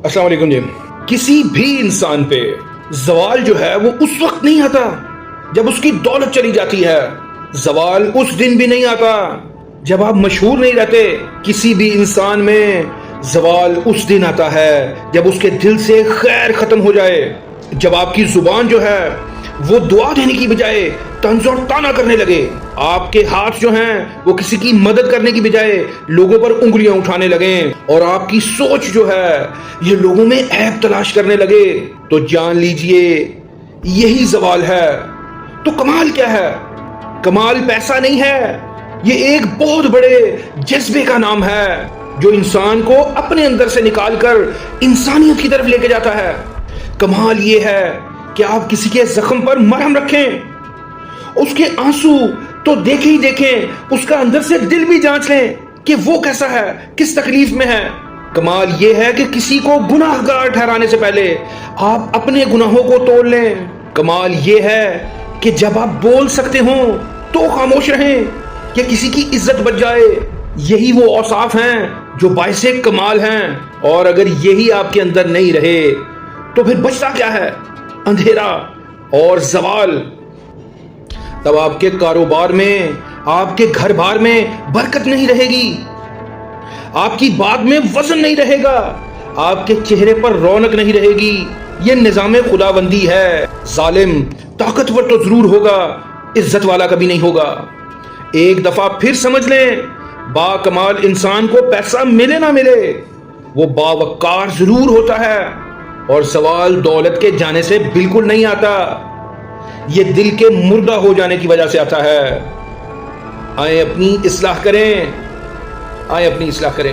السلام علیکم جی. کسی بھی انسان پہ زوال جو ہے وہ اس وقت نہیں آتا جب اس کی دولت چلی جاتی ہے. زوال اس دن بھی نہیں آتا جب آپ مشہور نہیں رہتے. کسی بھی انسان میں زوال اس دن آتا ہے جب اس کے دل سے خیر ختم ہو جائے. جب آپ کی زبان جو ہے وہ دعا دینے کی بجائے طنز اور طعنہ کرنے لگے. آپ کے ہاتھ جو ہیں وہ کسی کی مدد کرنے کی بجائے لوگوں پر انگلیاں اٹھانے لگیں. اور آپ کی سوچ جو ہے یہ لوگوں میں عیب تلاش کرنے لگے. تو جان لیجئے یہی زوال ہے. تو کمال کیا ہے؟ کمال پیسہ نہیں ہے، یہ ایک بہت بڑے جذبے کا نام ہے جو انسان کو اپنے اندر سے نکال کر انسانیت کی طرف لے کے جاتا ہے. کمال یہ ہے کہ آپ کسی کے زخم پر مرہم رکھیں، اس کے آنسو تو دیکھیں ہی دیکھیں، اس کا اندر سے دل بھی جانچ لیں کہ وہ کیسا ہے، کس تکلیف میں ہے. کمال یہ ہے کہ کسی کو گناہ گار ٹھہرانے سے پہلے آپ اپنے گناہوں کو تول لیں. کمال یہ ہے کہ جب آپ بول سکتے ہوں تو خاموش رہیں کہ کسی کی عزت بچ جائے. یہی وہ اوصاف ہیں جو باعث کمال ہیں. اور اگر یہی آپ کے اندر نہیں رہے تو پھر بچتا کیا ہے؟ اندھیرا اور زوال. تب آپ کے کاروبار میں، آپ کے گھر بار میں برکت نہیں رہے گی، آپ کی بات میں وزن نہیں رہے گا، آپ کے چہرے پر رونق نہیں رہے گی. یہ نظام خداوندی ہے. ظالم طاقتور تو ضرور ہوگا، عزت والا کبھی نہیں ہوگا. ایک دفعہ پھر سمجھ لیں، با کمال انسان کو پیسہ ملے نہ ملے وہ باوقار ضرور ہوتا ہے. اور زوال دولت کے جانے سے بالکل نہیں آتا، یہ دل کے مردہ ہو جانے کی وجہ سے آتا ہے. آئیں اپنی اصلاح کریں، آئیں اپنی اصلاح کریں.